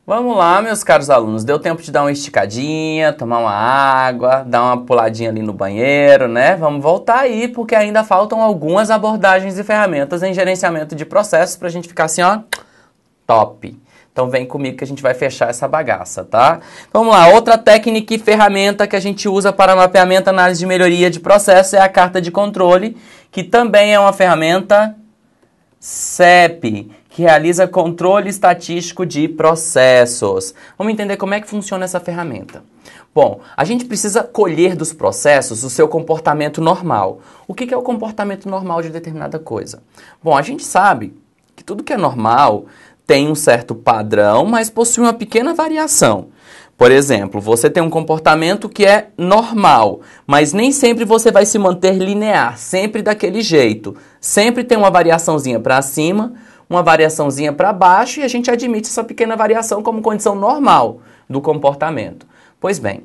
Vamos lá, meus caros alunos. Deu tempo de dar uma esticadinha, tomar uma água, dar uma puladinha ali no banheiro, né? Vamos voltar aí, porque ainda faltam algumas abordagens e ferramentas em gerenciamento de processos pra gente ficar assim, ó, top. Então vem comigo que a gente vai fechar essa bagaça, tá? Então, vamos lá, outra técnica e ferramenta que a gente usa para mapeamento, análise de melhoria de processo é a carta de controle, que também é uma ferramenta CEP, que realiza controle estatístico de processos. Vamos entender como é que funciona essa ferramenta. Bom, a gente precisa colher dos processos o seu comportamento normal. O que é o comportamento normal de determinada coisa? Bom, a gente sabe que tudo que é normal tem um certo padrão, mas possui uma pequena variação. Por exemplo, você tem um comportamento que é normal, mas nem sempre você vai se manter linear, sempre daquele jeito. Sempre tem uma variaçãozinha para cima, uma variaçãozinha para baixo, e a gente admite essa pequena variação como condição normal do comportamento. Pois bem,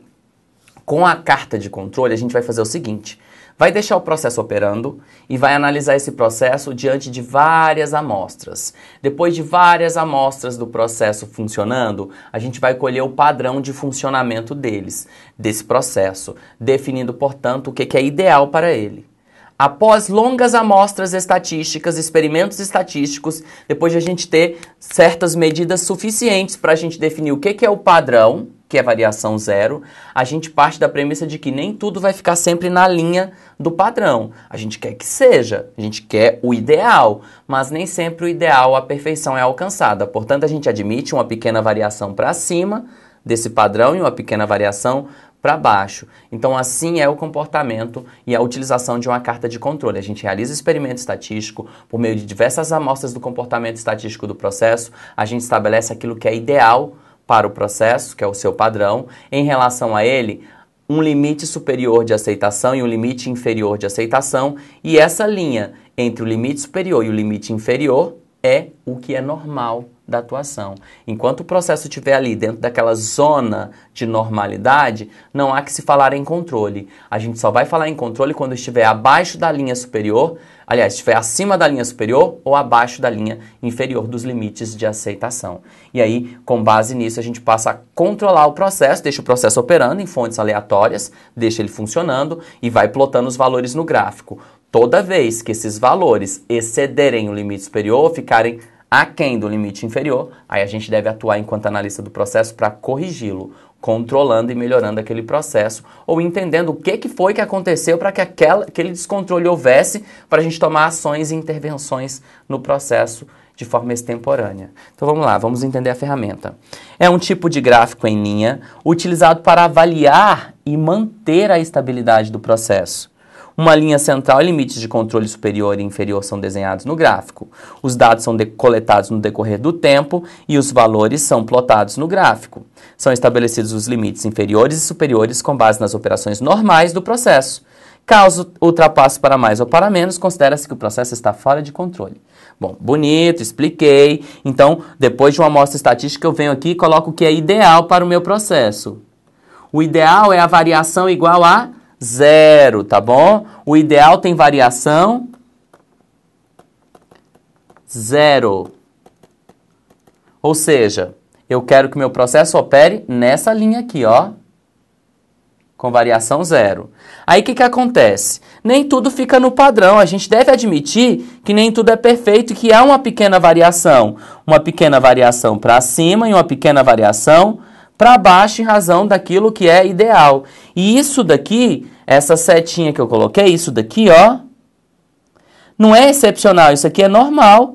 com a carta de controle, a gente vai fazer o seguinte: vai deixar o processo operando e vai analisar esse processo diante de várias amostras. Depois de várias amostras do processo funcionando, a gente vai colher o padrão de funcionamento desse processo, definindo, portanto, o que é ideal para ele. Após longas amostras estatísticas, experimentos estatísticos, depois de a gente ter certas medidas suficientes para a gente definir o que é o padrão, que é variação zero, a gente parte da premissa de que nem tudo vai ficar sempre na linha do padrão. A gente quer que seja, a gente quer o ideal, mas nem sempre o ideal, a perfeição é alcançada. Portanto, a gente admite uma pequena variação para cima desse padrão e uma pequena variação para baixo. Então, assim é o comportamento e a utilização de uma carta de controle. A gente realiza experimento estatístico por meio de diversas amostras do comportamento estatístico do processo, a gente estabelece aquilo que é ideal para o processo, que é o seu padrão, em relação a ele, um limite superior de aceitação e um limite inferior de aceitação, e essa linha entre o limite superior e o limite inferior é o que é normal da atuação. Enquanto o processo estiver ali dentro daquela zona de normalidade, não há que se falar em controle. A gente só vai falar em controle quando estiver abaixo da linha superior, aliás, estiver acima da linha superior ou abaixo da linha inferior dos limites de aceitação. E aí, com base nisso, a gente passa a controlar o processo, deixa o processo operando em fontes aleatórias, deixa ele funcionando e vai plotando os valores no gráfico. Toda vez que esses valores excederem o limite superior ou ficarem aquém do limite inferior, aí a gente deve atuar enquanto analista do processo para corrigi-lo, controlando e melhorando aquele processo, ou entendendo o que foi que aconteceu para que aquele descontrole houvesse, para a gente tomar ações e intervenções no processo de forma extemporânea. Então vamos lá, vamos entender a ferramenta. É um tipo de gráfico em linha utilizado para avaliar e manter a estabilidade do processo. Uma linha central e limites de controle superior e inferior são desenhados no gráfico. Os dados são coletados no decorrer do tempo e os valores são plotados no gráfico. São estabelecidos os limites inferiores e superiores com base nas operações normais do processo. Caso ultrapasse para mais ou para menos, considera-se que o processo está fora de controle. Bom, bonito, expliquei. Então, depois de uma amostra estatística, eu venho aqui e coloco o que é ideal para o meu processo. O ideal é a variação igual a zero, tá bom? O ideal tem variação zero. Ou seja, eu quero que meu processo opere nessa linha aqui, ó, com variação zero. Aí o que acontece? Nem tudo fica no padrão. A gente deve admitir que nem tudo é perfeito e que há uma pequena variação. Uma pequena variação para cima e uma pequena variação para baixo em razão daquilo que é ideal. E isso daqui, essa setinha que eu coloquei, isso daqui, ó, não é excepcional, isso aqui é normal.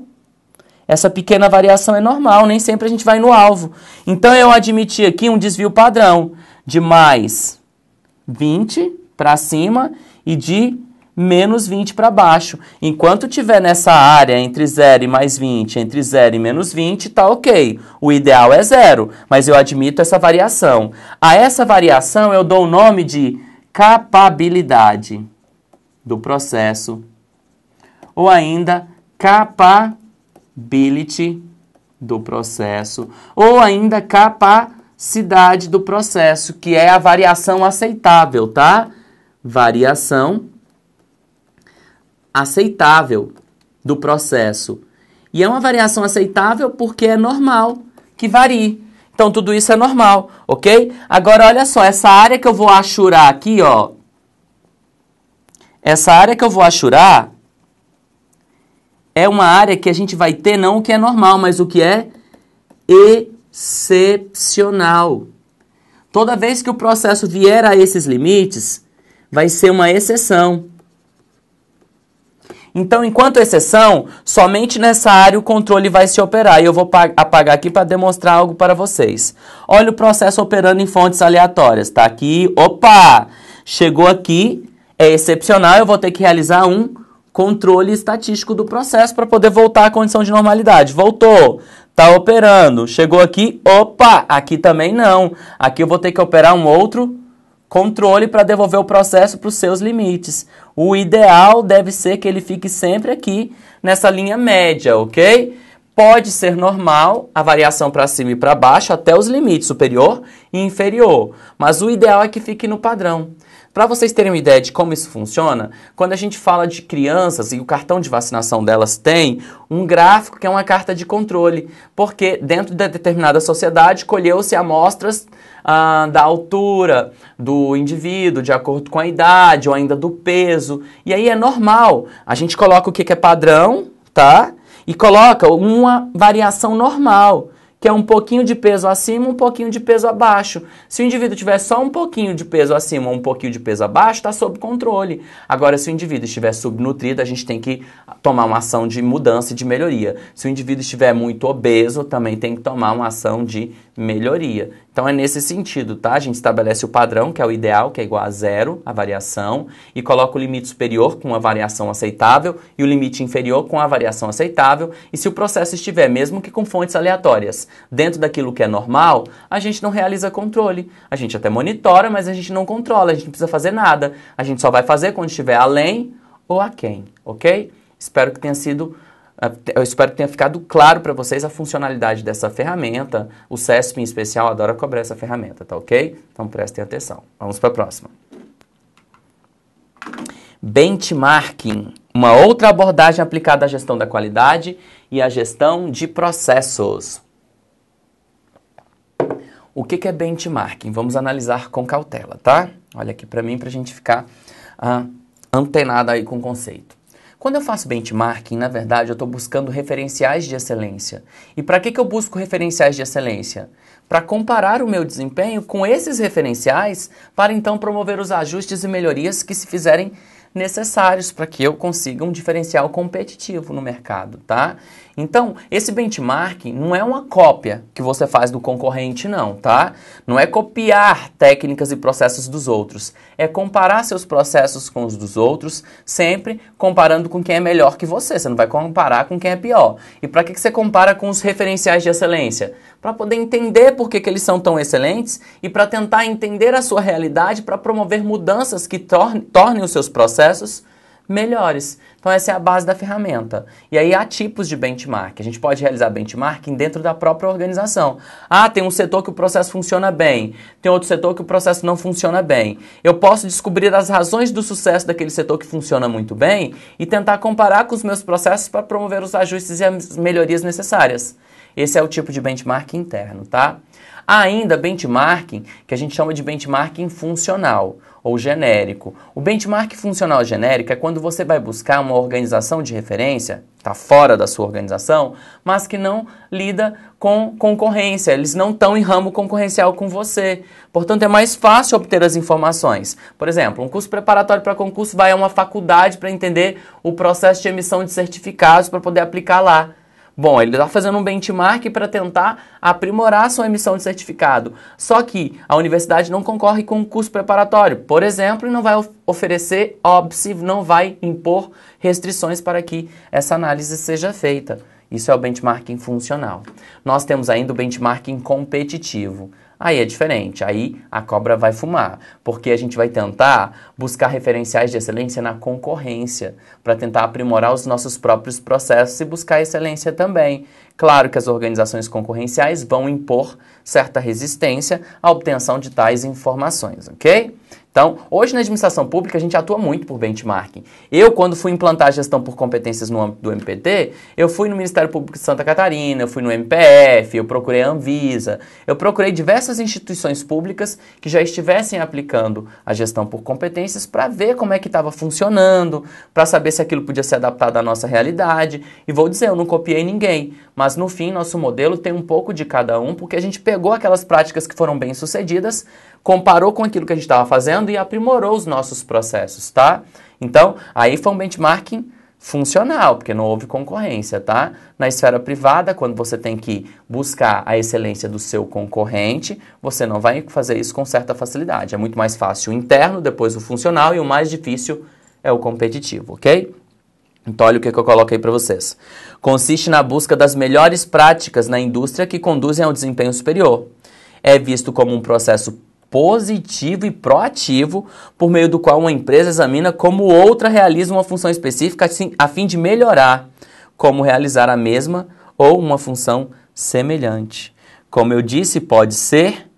Essa pequena variação é normal, nem sempre a gente vai no alvo. Então eu admiti aqui um desvio padrão de mais 20 para cima e de menos 20 para baixo. Enquanto tiver nessa área entre 0 e mais 20, entre 0 e menos 20, tá ok. O ideal é 0, mas eu admito essa variação. A essa variação eu dou o nome de capabilidade do processo, ou ainda capability do processo, ou ainda capacidade do processo, que é a variação aceitável, tá? Variação aceitável do processo. E é uma variação aceitável porque é normal que varie. Então, tudo isso é normal, ok? Agora, olha só, essa área que eu vou achurar aqui, ó. Essa área que eu vou achurar é uma área que a gente vai ter não o que é normal, mas o que é excepcional. Toda vez que o processo vier a esses limites, vai ser uma exceção. Então, enquanto exceção, somente nessa área o controle vai se operar. E eu vou apagar aqui para demonstrar algo para vocês. Olha o processo operando em fontes aleatórias. Tá aqui, opa! Chegou aqui, é excepcional, eu vou ter que realizar um controle estatístico do processo para poder voltar à condição de normalidade. Voltou, tá operando. Chegou aqui, opa! Aqui também não. Aqui eu vou ter que operar um outro controle para devolver o processo para os seus limites. O ideal deve ser que ele fique sempre aqui nessa linha média, ok? Pode ser normal a variação para cima e para baixo até os limites superior e inferior, mas o ideal é que fique no padrão. Para vocês terem uma ideia de como isso funciona, quando a gente fala de crianças e o cartão de vacinação delas tem um gráfico que é uma carta de controle, porque dentro de determinada sociedade colheu-se amostras da altura do indivíduo, de acordo com a idade ou ainda do peso, e aí é normal, a gente coloca o que é padrão, tá? E coloca uma variação normal, que é um pouquinho de peso acima, um pouquinho de peso abaixo. Se o indivíduo tiver só um pouquinho de peso acima ou um pouquinho de peso abaixo, está sob controle. Agora, se o indivíduo estiver subnutrido, a gente tem que tomar uma ação de mudança e de melhoria. Se o indivíduo estiver muito obeso, também tem que tomar uma ação de melhoria. Então, é nesse sentido, tá? A gente estabelece o padrão, que é o ideal, que é igual a zero, a variação, e coloca o limite superior com a variação aceitável e o limite inferior com a variação aceitável. E se o processo estiver, mesmo que com fontes aleatórias, dentro daquilo que é normal, a gente não realiza controle. A gente até monitora, mas a gente não controla, a gente não precisa fazer nada. A gente só vai fazer quando estiver além ou aquém, ok? Eu espero que tenha ficado claro para vocês a funcionalidade dessa ferramenta. O CESP, em especial, adora cobrar essa ferramenta, tá ok? Então prestem atenção. Vamos para a próxima. Benchmarking, uma outra abordagem aplicada à gestão da qualidade e à gestão de processos. O que é benchmarking? Vamos analisar com cautela, tá? Olha aqui para mim, para a gente ficar antenado aí com o conceito. Quando eu faço benchmarking, na verdade, eu estou buscando referenciais de excelência. E para que eu busco referenciais de excelência? Para comparar o meu desempenho com esses referenciais, para então promover os ajustes e melhorias que se fizerem necessários para que eu consiga um diferencial competitivo no mercado, tá? Então, esse benchmarking não é uma cópia que você faz do concorrente, não, tá? Não é copiar técnicas e processos dos outros. É comparar seus processos com os dos outros, sempre comparando com quem é melhor que você. Você não vai comparar com quem é pior. E para que você compara com os referenciais de excelência? Para poder entender por que eles são tão excelentes e para tentar entender a sua realidade para promover mudanças que tornem os seus processos melhores. Então essa é a base da ferramenta. E aí há tipos de benchmark. A gente pode realizar benchmarking dentro da própria organização. Ah, tem um setor que o processo funciona bem, tem outro setor que o processo não funciona bem. Eu posso descobrir as razões do sucesso daquele setor que funciona muito bem e tentar comparar com os meus processos para promover os ajustes e as melhorias necessárias. Esse é o tipo de benchmarking interno, tá? Há ainda benchmarking que a gente chama de benchmarking funcional ou genérico. O benchmark funcional genérico é quando você vai buscar uma organização de referência, está fora da sua organização, mas que não lida com concorrência, eles não estão em ramo concorrencial com você. Portanto, é mais fácil obter as informações. Por exemplo, um curso preparatório para concurso vai a uma faculdade para entender o processo de emissão de certificados para poder aplicar lá. Bom, ele está fazendo um benchmark para tentar aprimorar a sua emissão de certificado. Só que a universidade não concorre com um curso preparatório, por exemplo, e não vai oferecer OBS, não vai impor restrições para que essa análise seja feita. Isso é o benchmarking funcional. Nós temos ainda o benchmarking competitivo. Aí é diferente, aí a cobra vai fumar, porque a gente vai tentar buscar referenciais de excelência na concorrência, para tentar aprimorar os nossos próprios processos e buscar excelência também. Claro que as organizações concorrenciais vão impor certa resistência à obtenção de tais informações, ok? Então, hoje na administração pública a gente atua muito por benchmarking. Eu, quando fui implantar a gestão por competências no âmbito do MPT, eu fui no Ministério Público de Santa Catarina, eu fui no MPF, eu procurei a Anvisa, eu procurei diversas instituições públicas que já estivessem aplicando a gestão por competências para ver como é que estava funcionando, para saber se aquilo podia ser adaptado à nossa realidade. E vou dizer, eu não copiei ninguém, mas no fim nosso modelo tem um pouco de cada um, porque a gente pegou aquelas práticas que foram bem sucedidas, comparou com aquilo que a gente estava fazendo e aprimorou os nossos processos, tá? Então, aí foi um benchmarking funcional, porque não houve concorrência, tá? Na esfera privada, quando você tem que buscar a excelência do seu concorrente, você não vai fazer isso com certa facilidade. É muito mais fácil o interno, depois o funcional e o mais difícil é o competitivo, ok? Então, olha o que eu coloquei para vocês. Consiste na busca das melhores práticas na indústria que conduzem ao desempenho superior. É visto como um processo positivo e proativo, por meio do qual uma empresa examina como outra realiza uma função específica a fim de melhorar como realizar a mesma ou uma função semelhante. Como eu disse, pode ser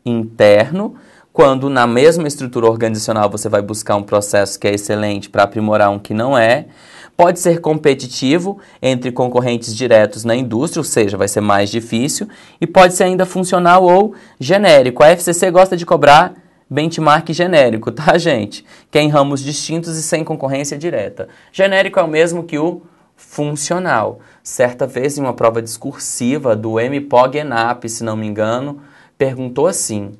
interno, quando na mesma estrutura organizacional você vai buscar um processo que é excelente para aprimorar um que não é. Pode ser competitivo entre concorrentes diretos na indústria, ou seja, vai ser mais difícil. E pode ser ainda funcional ou genérico. A FCC gosta de cobrar benchmark genérico, tá, gente? Que é em ramos distintos e sem concorrência direta. Genérico é o mesmo que o funcional. Certa vez, em uma prova discursiva do MPOG-ENAP, se não me engano, perguntou assim: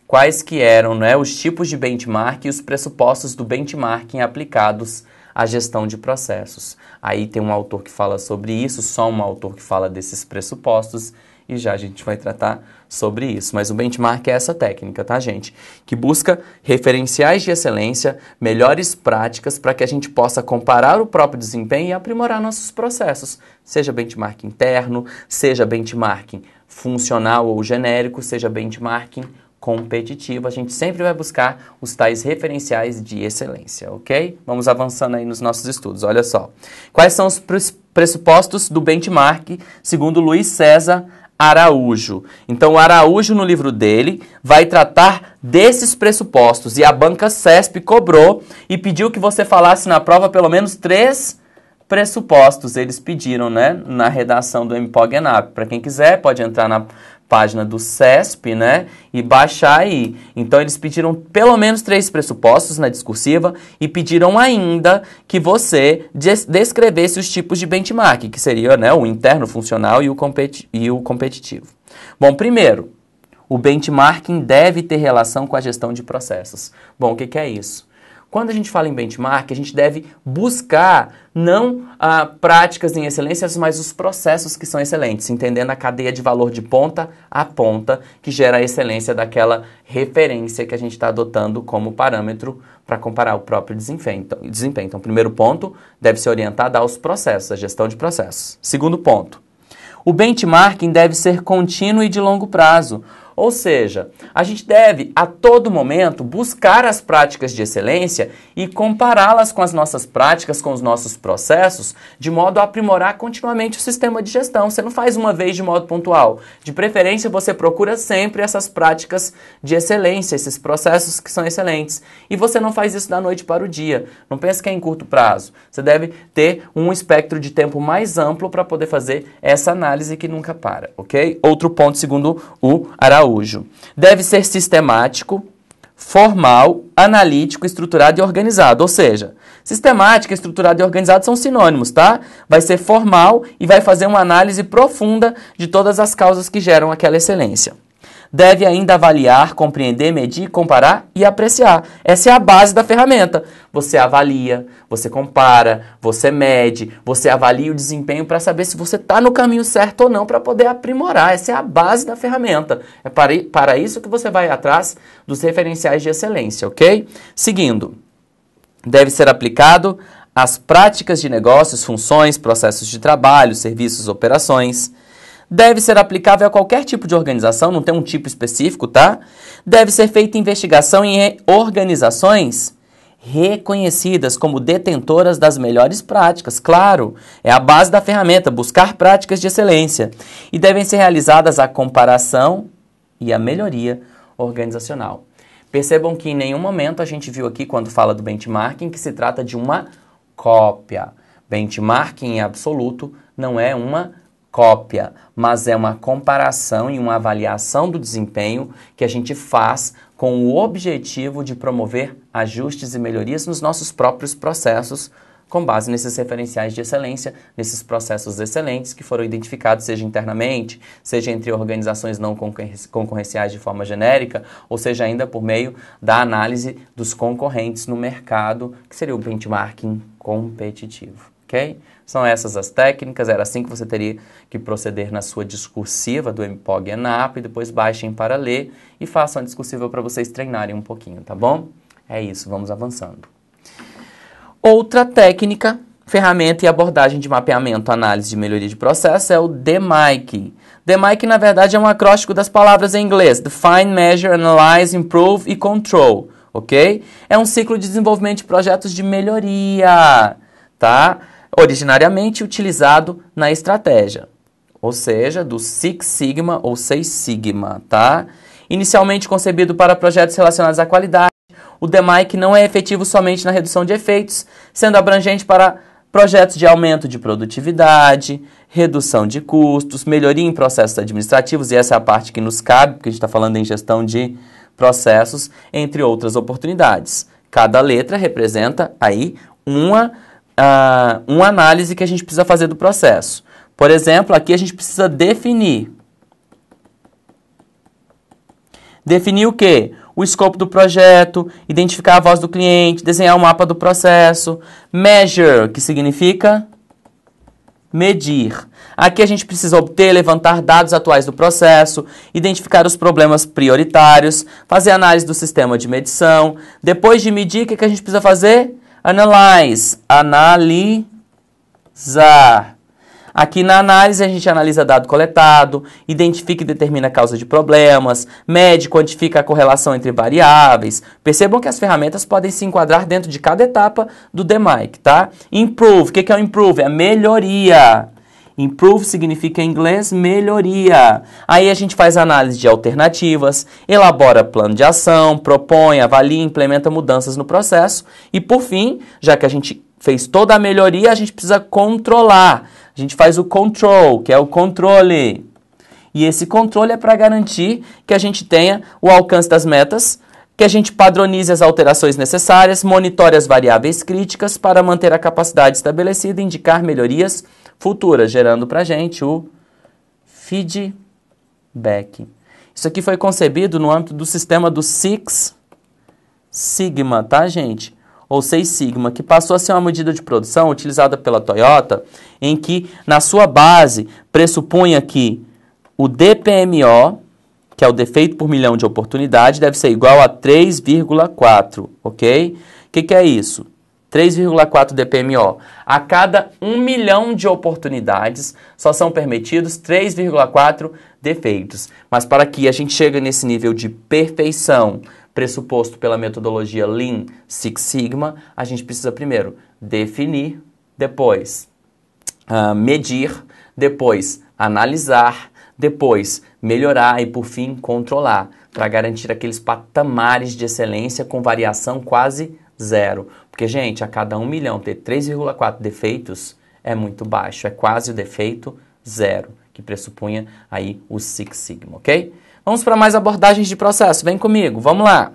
quais que eram, né, os tipos de benchmark e os pressupostos do benchmarking aplicados à gestão de processos. Aí tem um autor que fala sobre isso, só um autor que fala desses pressupostos, e já a gente vai tratar sobre isso. Mas o benchmark é essa técnica, tá, gente? Que busca referenciais de excelência, melhores práticas para que a gente possa comparar o próprio desempenho e aprimorar nossos processos. Seja benchmark interno, seja benchmarking funcional ou genérico, seja benchmarking competitivo, a gente sempre vai buscar os tais referenciais de excelência, ok? Vamos avançando aí nos nossos estudos, olha só. Quais são os pressupostos do benchmark, segundo Luiz César Araújo? Então, o Araújo, no livro dele, vai tratar desses pressupostos, e a banca CESP cobrou e pediu que você falasse na prova pelo menos 3 pressupostos. Eles pediram, né, na redação do MPOG-ENAP. Para quem quiser, pode entrar na página do CESP, né, e baixar aí. Então, eles pediram pelo menos 3 pressupostos na discursiva e pediram ainda que você descrevesse os tipos de benchmark, que seria, né, o interno, funcional e o competitivo. Bom, primeiro, o benchmarking deve ter relação com a gestão de processos. Bom, o que é isso? Quando a gente fala em benchmark, a gente deve buscar não práticas em excelência, mas os processos que são excelentes, entendendo a cadeia de valor de ponta a ponta que gera a excelência daquela referência que a gente está adotando como parâmetro para comparar o próprio desempenho. Então, primeiro ponto, deve ser orientado aos processos, a gestão de processos. Segundo ponto, o benchmarking deve ser contínuo e de longo prazo. Ou seja, a gente deve, a todo momento, buscar as práticas de excelência e compará-las com as nossas práticas, com os nossos processos, de modo a aprimorar continuamente o sistema de gestão. Você não faz uma vez de modo pontual. De preferência, você procura sempre essas práticas de excelência, esses processos que são excelentes. E você não faz isso da noite para o dia. Não pense que é em curto prazo. Você deve ter um espectro de tempo mais amplo para poder fazer essa análise que nunca para, ok? Outro ponto, segundo o Araújo. Deve ser sistemático, formal, analítico, estruturado e organizado. Ou seja, sistemática, estruturado e organizado são sinônimos, tá? Vai ser formal e vai fazer uma análise profunda de todas as causas que geram aquela excelência. Deve ainda avaliar, compreender, medir, comparar e apreciar. Essa é a base da ferramenta. Você avalia, você compara, você mede, você avalia o desempenho para saber se você está no caminho certo ou não para poder aprimorar. Essa é a base da ferramenta. É para isso que você vai atrás dos referenciais de excelência, ok? Seguindo, deve ser aplicado às práticas de negócios, funções, processos de trabalho, serviços, operações. Deve ser aplicável a qualquer tipo de organização, não tem um tipo específico, tá? Deve ser feita investigação em organizações reconhecidas como detentoras das melhores práticas. Claro, é a base da ferramenta, buscar práticas de excelência. E devem ser realizadas a comparação e a melhoria organizacional. Percebam que em nenhum momento a gente viu aqui, quando fala do benchmarking, que se trata de uma cópia. Benchmarking em absoluto não é uma cópia, mas é uma comparação e uma avaliação do desempenho que a gente faz com o objetivo de promover ajustes e melhorias nos nossos próprios processos, com base nesses referenciais de excelência, nesses processos excelentes que foram identificados, seja internamente, seja entre organizações não concorrenciais de forma genérica, ou seja ainda por meio da análise dos concorrentes no mercado, que seria o benchmarking competitivo, ok? São essas as técnicas, era assim que você teria que proceder na sua discursiva do MPOG ENAP, e depois baixem para ler e façam a discursiva para vocês treinarem um pouquinho, tá bom? É isso, vamos avançando. Outra técnica, ferramenta e abordagem de mapeamento, análise e melhoria de processo é o DMAIC. DMAIC, na verdade, é um acróstico das palavras em inglês: Define, Measure, Analyze, Improve e Control, ok? É um ciclo de desenvolvimento de projetos de melhoria, tá? Originariamente utilizado na estratégia, ou seja, do Six Sigma ou 6 Sigma, tá? Inicialmente concebido para projetos relacionados à qualidade, o DMAIC não é efetivo somente na redução de efeitos, sendo abrangente para projetos de aumento de produtividade, redução de custos, melhoria em processos administrativos, e essa é a parte que nos cabe, porque a gente está falando em gestão de processos, entre outras oportunidades. Cada letra representa aí uma análise que a gente precisa fazer do processo. Por exemplo, aqui a gente precisa definir. Definir o quê? O escopo do projeto, identificar a voz do cliente, desenhar o mapa do processo. Measure, que significa medir. Aqui a gente precisa obter, levantar dados atuais do processo, identificar os problemas prioritários, fazer análise do sistema de medição. Depois de medir, o que a gente precisa fazer? Analyze, analisar. Aqui na análise a gente analisa dado coletado, identifica e determina a causa de problemas, mede e quantifica a correlação entre variáveis. Percebam que as ferramentas podem se enquadrar dentro de cada etapa do DMAIC, tá? Improve, o que é o improve? É melhoria. Improve significa em inglês melhoria. Aí a gente faz análise de alternativas, elabora plano de ação, propõe, avalia e implementa mudanças no processo. E por fim, já que a gente fez toda a melhoria, a gente precisa controlar. A gente faz o control, que é o controle. E esse controle é para garantir que a gente tenha o alcance das metas, que a gente padronize as alterações necessárias, monitore as variáveis críticas para manter a capacidade estabelecida e indicar melhorias futuras, gerando para a gente o feedback. Isso aqui foi concebido no âmbito do sistema do Six Sigma, tá, gente? Ou 6 Sigma, que passou a ser uma medida de produção utilizada pela Toyota, em que, na sua base, pressupunha que o DPMO, que é o defeito por milhão de oportunidade, deve ser igual a 3,4, ok? O que é isso? 3,4 DPMO. A cada 1 milhão de oportunidades, só são permitidos 3,4 defeitos. Mas para que a gente chegue nesse nível de perfeição, pressuposto pela metodologia Lean Six Sigma, a gente precisa primeiro definir, depois medir, depois analisar, depois melhorar e, por fim, controlar, para garantir aqueles patamares de excelência com variação quase zero. Porque, gente, a cada 1 milhão ter 3,4 defeitos é muito baixo, é quase o defeito zero, que pressupunha aí o Six Sigma, ok? Vamos para mais abordagens de processo. Vem comigo, vamos lá.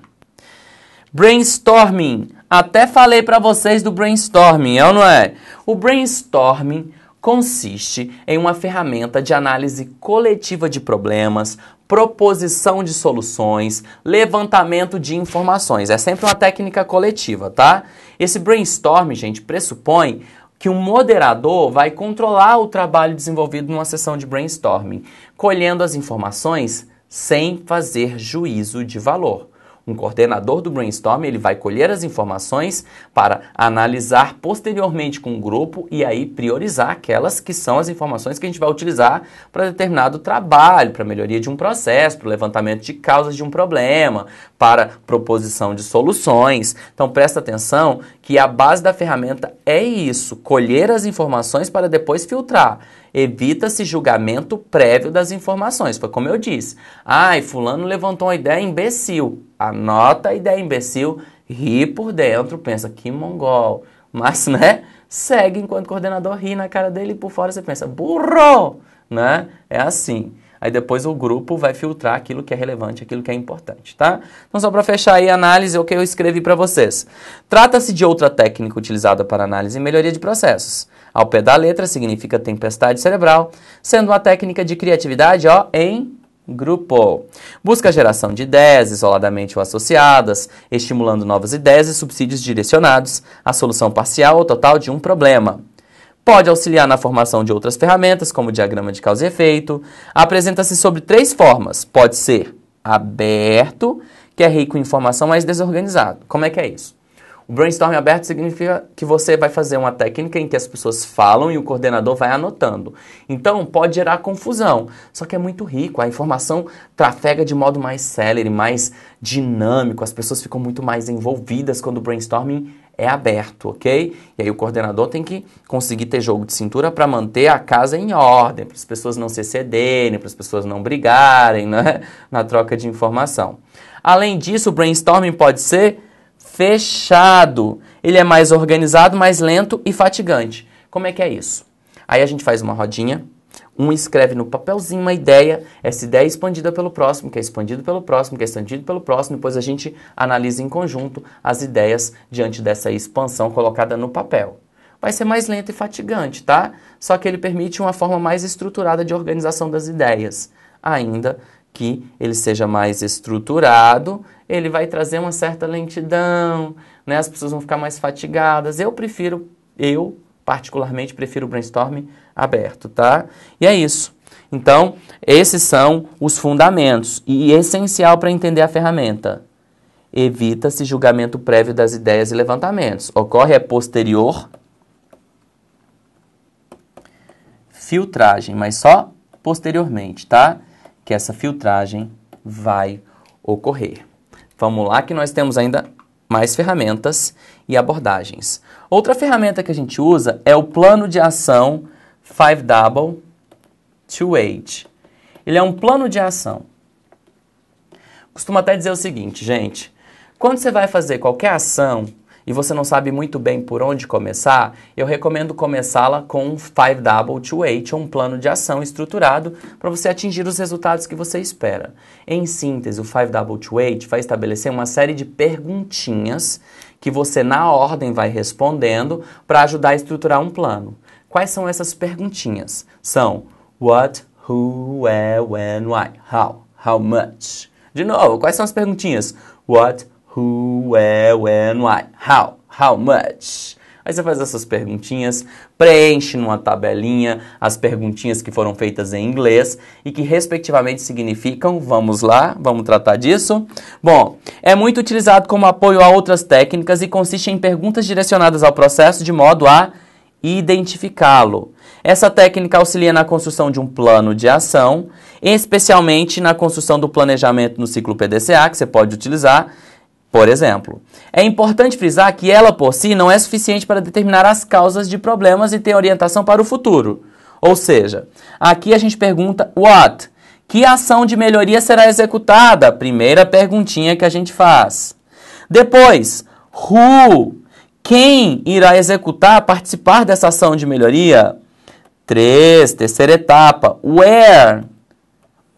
Brainstorming. Até falei para vocês do brainstorming, é ou não é? O brainstorming consiste em uma ferramenta de análise coletiva de problemas, proposição de soluções, levantamento de informações. É sempre uma técnica coletiva, tá? Esse brainstorming, gente, pressupõe que um moderador vai controlar o trabalho desenvolvido numa sessão de brainstorming, colhendo as informações sem fazer juízo de valor. Um coordenador do brainstorm, ele vai colher as informações para analisar posteriormente com o grupo e aí priorizar aquelas que são as informações que a gente vai utilizar para determinado trabalho, para melhoria de um processo, para o levantamento de causas de um problema, para proposição de soluções. Então presta atenção que a base da ferramenta é isso, colher as informações para depois filtrar. Evita-se julgamento prévio das informações. Foi como eu disse. Ai, fulano levantou uma ideia imbecil. anota a ideia imbecil, ri por dentro, pensa, que mongol. Mas, né, segue enquanto o coordenador ri na cara dele e por fora você pensa, burro, né? É assim. Aí depois o grupo vai filtrar aquilo que é relevante, aquilo que é importante, tá? Então só para fechar aí a análise, o que eu escrevi para vocês. Trata-se de outra técnica utilizada para análise e melhoria de processos. Ao pé da letra significa tempestade cerebral, sendo uma técnica de criatividade, ó, em grupo. Busca a geração de ideias isoladamente ou associadas, estimulando novas ideias e subsídios direcionados à solução parcial ou total de um problema. Pode auxiliar na formação de outras ferramentas, como o diagrama de causa e efeito. Apresenta-se sobre 3 formas. Pode ser aberto, que é rico em informação, mas desorganizado. Como é que é isso? O brainstorm aberto significa que você vai fazer uma técnica em que as pessoas falam e o coordenador vai anotando. Então, pode gerar confusão, só que é muito rico. A informação trafega de modo mais célere, mais dinâmico. As pessoas ficam muito mais envolvidas quando o brainstorming é aberto, ok? E aí o coordenador tem que conseguir ter jogo de cintura para manter a casa em ordem, para as pessoas não se excederem, para as pessoas não brigarem, né? Na troca de informação. Além disso, o brainstorming pode ser fechado. Ele é mais organizado, mais lento e fatigante. Como é que é isso? Aí a gente faz uma rodinha, um escreve no papelzinho uma ideia, essa ideia é expandida pelo próximo, que é expandido pelo próximo, que é expandido pelo próximo, depois a gente analisa em conjunto as ideias diante dessa expansão colocada no papel. Vai ser mais lento e fatigante, tá? Só que ele permite uma forma mais estruturada de organização das ideias. Ainda que ele seja mais estruturado, ele vai trazer uma certa lentidão, né? As pessoas vão ficar mais fatigadas. Eu particularmente prefiro o brainstorming aberto, tá? E é isso. Então, esses são os fundamentos e essencial para entender a ferramenta. Evita-se julgamento prévio das ideias e levantamentos. Ocorre a posterior filtragem, mas só posteriormente, tá? Que essa filtragem vai ocorrer. Vamos lá que nós temos ainda mais ferramentas e abordagens. Outra ferramenta que a gente usa é o plano de ação 5W28. Ele é um plano de ação. Costumo até dizer o seguinte, gente, quando você vai fazer qualquer ação e você não sabe muito bem por onde começar, eu recomendo começá-la com um 5W28, ou um plano de ação estruturado para você atingir os resultados que você espera. Em síntese, o 5W28 vai estabelecer uma série de perguntinhas que você, na ordem, vai respondendo para ajudar a estruturar um plano. Quais são essas perguntinhas? São what, who, where, when, why, how much. De novo, quais são as perguntinhas? What, who, where, when, why, how much. Aí você faz essas perguntinhas, preenche numa tabelinha as perguntinhas que foram feitas em inglês e que respectivamente significam, vamos lá, vamos tratar disso. Bom, é muito utilizado como apoio a outras técnicas e consiste em perguntas direcionadas ao processo de modo a identificá-lo. Essa técnica auxilia na construção de um plano de ação, especialmente na construção do planejamento no ciclo PDCA, que você pode utilizar. Por exemplo, é importante frisar que ela por si não é suficiente para determinar as causas de problemas e ter orientação para o futuro. Ou seja, aqui a gente pergunta what? Que ação de melhoria será executada? Primeira perguntinha que a gente faz. Depois, who? Quem irá executar, participar dessa ação de melhoria? 3, terceira etapa, where?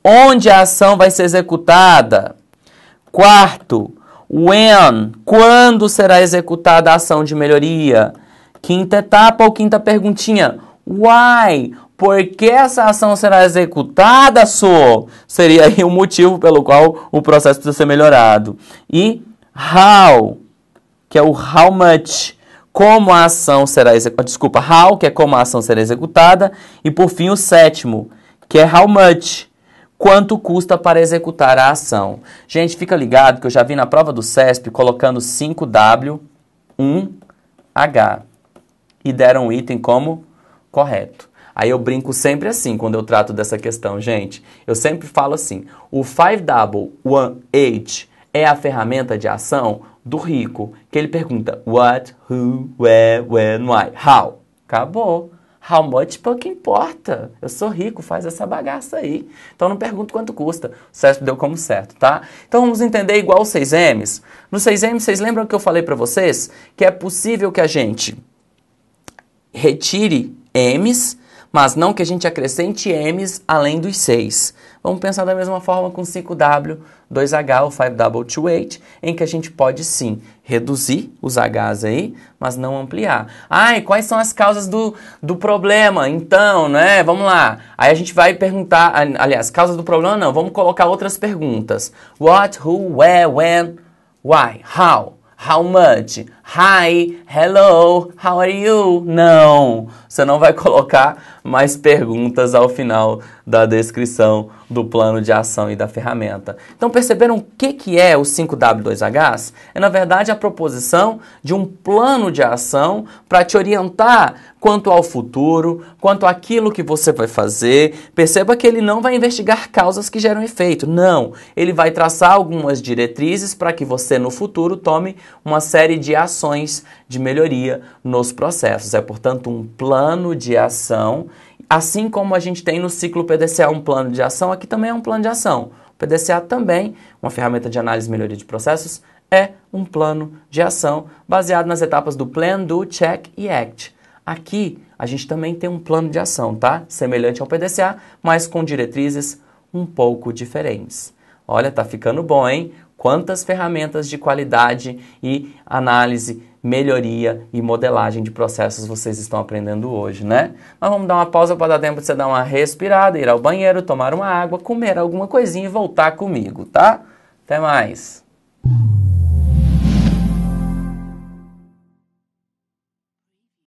Onde a ação vai ser executada? 4, when? Quando será executada a ação de melhoria? Quinta etapa ou quinta perguntinha, why? Por que essa ação será executada, Seria aí o motivo pelo qual o processo precisa ser melhorado. E how? Que é o how much, como a ação será executada, how, que é como a ação será executada, e por fim o 7º, que é how much, quanto custa para executar a ação. Gente, fica ligado que eu já vi na prova do CESP colocando 5W, 1H, e deram o item como correto. Aí eu brinco sempre assim, quando eu trato dessa questão, gente, eu sempre falo assim, o 5W1H é a ferramenta de ação do rico, que ele pergunta what, who, where, when, why, how. Acabou. How much pouco importa. Eu sou rico, faz essa bagaça aí. Então não pergunto quanto custa. O certo deu como certo, tá? Então vamos entender igual os 6Ms. No 6M, vocês lembram que eu falei para vocês? Que é possível que a gente retire M's, mas não que a gente acrescente M's além dos 6. Vamos pensar da mesma forma com 5W, 2H ou 5W28, em que a gente pode sim reduzir os H's aí, mas não ampliar. E quais são as causas do problema? Então, né, vamos lá. Aí a gente vai perguntar, aliás, causas do problema não, vamos colocar outras perguntas. What, who, where, when, why, how? How much? Hi, hello, how are you? Não, você não vai colocar mais perguntas ao final da descrição do plano de ação e da ferramenta. Então perceberam o que é o 5W2Hs? É na verdade a proposição de um plano de ação para te orientar quanto ao futuro, quanto àquilo que você vai fazer. Perceba que ele não vai investigar causas que geram efeito, não. Ele vai traçar algumas diretrizes para que você no futuro tome uma série de ações de melhoria nos processos. É, portanto, um plano de ação. Assim como a gente tem no ciclo PDCA um plano de ação, aqui também é um plano de ação. O PDCA também, uma ferramenta de análise e melhoria de processos, é um plano de ação baseado nas etapas do Plan, Do, Check e Act. Aqui a gente também tem um plano de ação, tá? Semelhante ao PDCA, mas com diretrizes um pouco diferentes. Olha, tá ficando bom, hein? Quantas ferramentas de qualidade e análise, melhoria e modelagem de processos vocês estão aprendendo hoje, né? Mas vamos dar uma pausa para dar tempo de você dar uma respirada, ir ao banheiro, tomar uma água, comer alguma coisinha e voltar comigo, tá? Até mais!